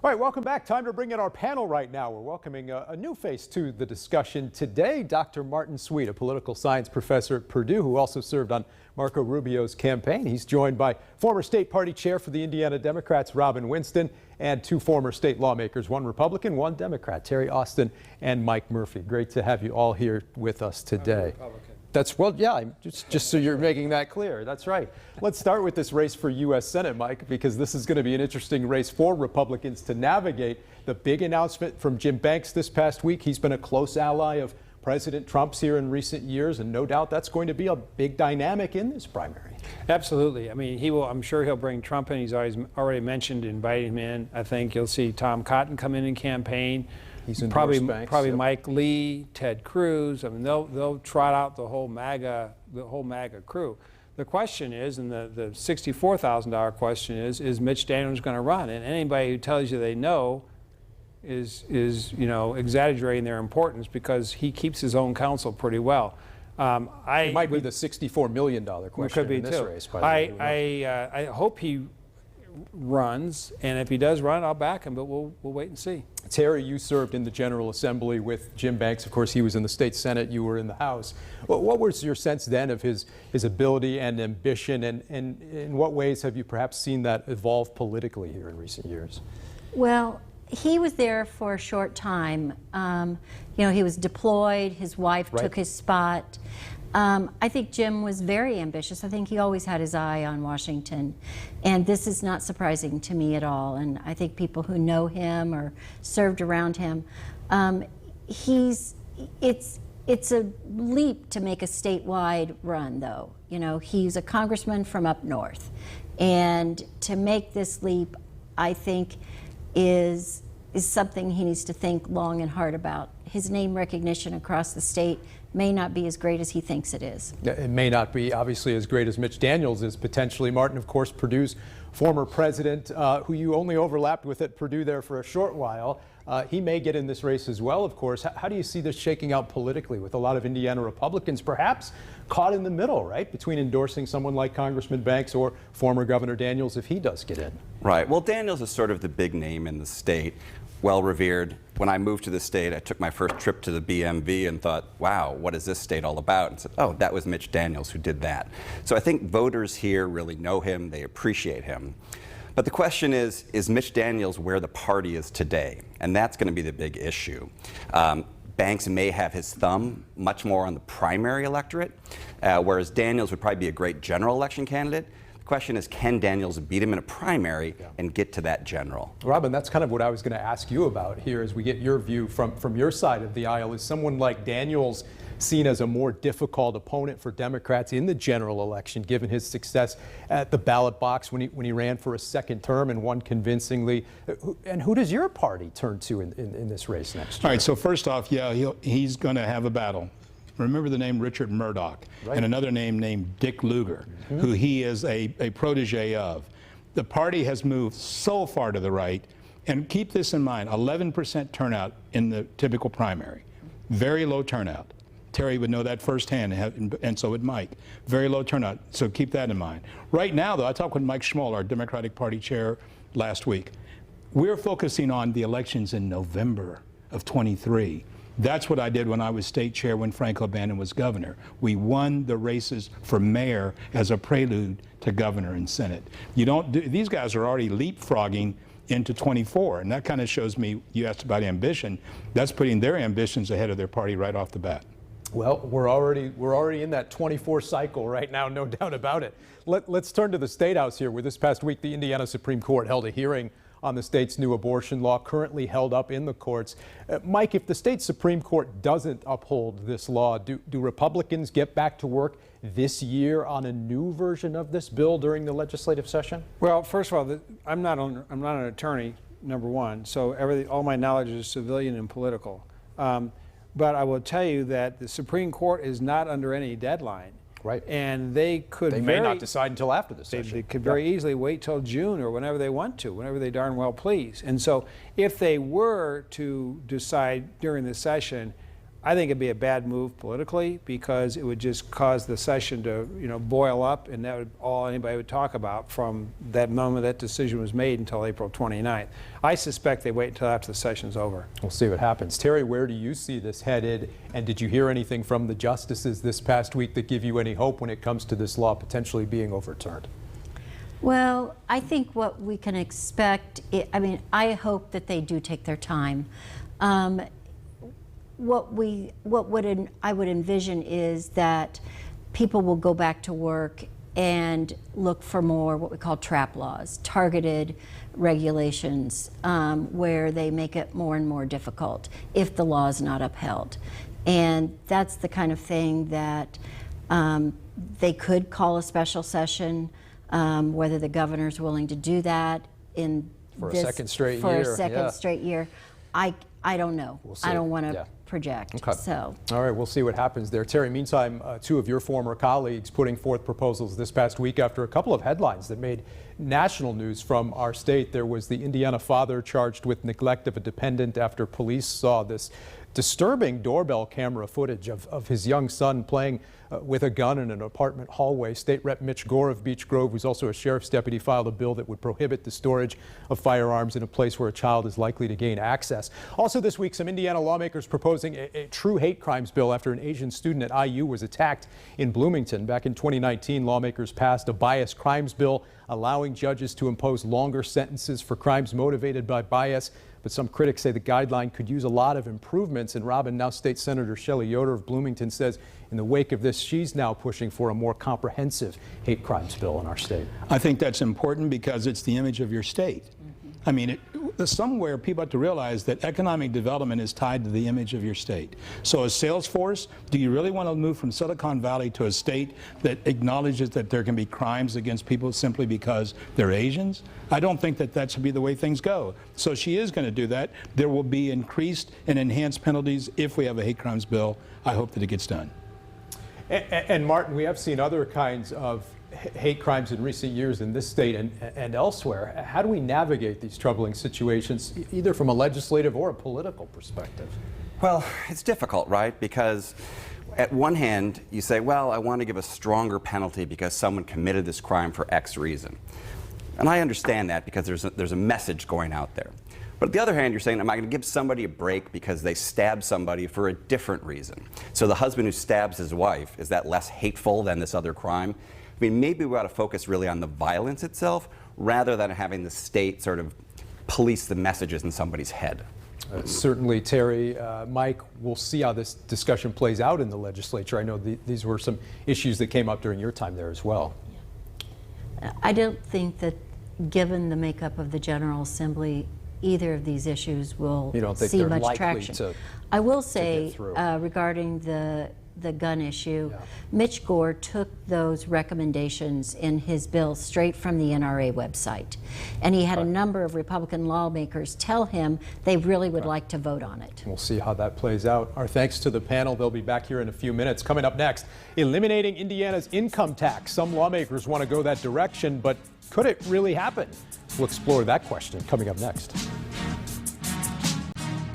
All right, welcome back. Time to bring in our panel right now. We're welcoming a new face to the discussion today, Dr. Martin Sweet, a political science professor at Purdue who also served on Marco Rubio's campaign. He's joined by former state party chair for the Indiana Democrats, Robin Winston, and two former state lawmakers, one Republican, one Democrat, Terry Austin and Mike Murphy. Great to have you all here with us today. That's, well, yeah, just so you're making that clear. That's right. Let's start with this race for U.S. Senate, Mike, because this is going to be an interesting race for Republicans to navigate. The big announcement from Jim Banks this past week. He's been a close ally of President Trump's here in recent years, and no doubt that's going to be a big dynamic in this primary. Absolutely. I mean, I'm sure he'll bring Trump in. He's already mentioned inviting him in. I think you'll see Tom Cotton come in and campaign. He's probably Banks, yep. Mike Lee, Ted Cruz. I mean, they'll trot out the whole MAGA crew. The question is, and the $64,000 question is Mitch Daniels going to run? And anybody who tells you they know is exaggerating their importance, because he keeps his own counsel pretty well. It might be the $64 million question in this race, by the way. I hope he runs, and if he does run, I'll back him, but we'll wait and see. Terry, you served in the General Assembly with Jim Banks. Of course, he was in the state Senate. You were in the House. What was your sense then of his ability and ambition, and in what ways have you perhaps seen that evolve politically here in recent years? Well, he was there for a short time. He was deployed. His wife took his spot. I think Jim was very ambitious. I think he always had his eye on Washington, and this is not surprising to me at all. And I think people who know him or served around him, it's a leap to make a statewide run, though. He's a congressman from up north, and to make this leap, I think, is something he needs to think long and hard about. His name recognition across the state may not be as great as he thinks it is. It may not be, obviously, as great as Mitch Daniels is potentially. Martin, of course, Purdue's former president, who you only overlapped with at Purdue there for a short while. He may get in this race as well, of course. How do you see this shaking out politically, with a lot of Indiana Republicans perhaps caught in the middle, right, between endorsing someone like Congressman Banks or former Governor Daniels if he does get in? Right. Well, Daniels is sort of the big name in the state, well revered. When I moved to the state, I took my first trip to the BMV and thought, wow, what is this state all about? And said, oh, that was Mitch Daniels who did that. So I think voters here really know him, they appreciate him. But the question is Mitch Daniels where the party is today? And that's going to be the big issue. Banks may have his thumb much more on the primary electorate, whereas Daniels would probably be a great general election candidate. The question is, can Daniels beat him in a primary and get to that general? Robin, that's kind of what I was going to ask you about here as we get your view from your side of the aisle. Is someone like Daniels seen as a more difficult opponent for Democrats in the general election, given his success at the ballot box when he ran for a second term and won convincingly? And who does your party turn to in this race next year? All right, so first off, he's going to have a battle. Remember the name Richard Murdoch, and another name named Dick Lugar, who he is a protege of. The party has moved so far to the right, and keep this in mind, 11% turnout in the typical primary. Very low turnout. Terry would know that firsthand, and so would Mike. Very low turnout, so keep that in mind. Right now, though, I talked with Mike Schmoll, our Democratic Party chair, last week. We're focusing on the elections in November of '23. That's what I did when I was state chair when Frank O'Bannon was governor. We won the races for mayor as a prelude to governor and Senate. These guys are already leapfrogging into 24, and that kind of shows me, you asked about ambition, that's putting their ambitions ahead of their party right off the bat. Well, we're already in that 24 cycle right now, no doubt about it. Let's turn to the State House here, where this past week the Indiana Supreme Court held a hearing on the state's new abortion law, currently held up in the courts. Mike, if the state Supreme Court doesn't uphold this law, do Republicans get back to work this year on a new version of this bill during the legislative session? Well, first of all, I'm not an attorney, number one, so all my knowledge is civilian and political. But I will tell you that the Supreme Court is not under any deadline. Right. And they may not decide until after the session. They could very easily wait till June or whenever they want to, whenever they darn well please. And so if they were to decide during the session, I think it'd be a bad move politically because it would just cause the session to, boil up, and that would all anybody would talk about from that moment that decision was made until April 29th. I suspect they wait until after the session's over. We'll see what happens. Terry, where do you see this headed? And did you hear anything from the justices this past week that give you any hope when it comes to this law potentially being overturned? Well, I think what we can expect, I hope that they do take their time. I would envision is that people will go back to work and look for more what we call trap laws, targeted regulations, where they make it more and more difficult if the law is not upheld. And that's the kind of thing that they could call a special session, whether the governor's willing to do that for a second straight year. I don't know. We'll see. I don't want to Yeah. project. Okay. So. All right, we'll see what happens there. Terry, meantime, two of your former colleagues putting forth proposals this past week after a couple of headlines that made national news from our state. There was the Indiana father charged with neglect of a dependent after police saw this disturbing doorbell camera footage of his young son playing with a gun in an apartment hallway. State Rep Mitch Gore of Beech Grove, who's also a sheriff's deputy, filed a bill that would prohibit the storage of firearms in a place where a child is likely to gain access. Also this week, some Indiana lawmakers proposing a true hate crimes bill after an Asian student at IU was attacked in Bloomington. Back in 2019, lawmakers passed a bias crimes bill allowing judges to impose longer sentences for crimes motivated by bias. But some critics say the guideline could use a lot of improvements. And Robin, now State Senator Shelley Yoder of Bloomington says in the wake of this, she's now pushing for a more comprehensive hate crimes bill in our state. I think that's important because it's the image of your state. I mean, somewhere people have to realize that economic development is tied to the image of your state. So as Salesforce, do you really want to move from Silicon Valley to a state that acknowledges that there can be crimes against people simply because they're Asians? I don't think that that should be the way things go. So she is going to do that. There will be increased and enhanced penalties if we have a hate crimes bill. I hope that it gets done. And Martin, we have seen other kinds of hate crimes in recent years in this state and elsewhere. How do we navigate these troubling situations, either from a legislative or a political perspective? Well, it's difficult, right? Because at one hand, you say, well, I want to give a stronger penalty because someone committed this crime for X reason. And I understand that because there's a message going out there. But on the other hand, you're saying, am I going to give somebody a break because they stabbed somebody for a different reason? So the husband who stabs his wife, is that less hateful than this other crime? I mean, maybe we ought to focus really on the violence itself rather than having the state sort of police the messages in somebody's head. Certainly, Terry. Mike, we'll see how this discussion plays out in the legislature. I know these were some issues that came up during your time there as well. I don't think that, given the makeup of the General Assembly, either of these issues will see much traction. I will say, regarding the gun issue, Mitch Gore took those recommendations in his bill straight from the NRA website. And he had a number of Republican lawmakers tell him they really would like to vote on it. We'll see how that plays out. Our thanks to the panel. They'll be back here in a few minutes. Coming up next, eliminating Indiana's income tax. Some lawmakers want to go that direction, but could it really happen? We'll explore that question coming up next.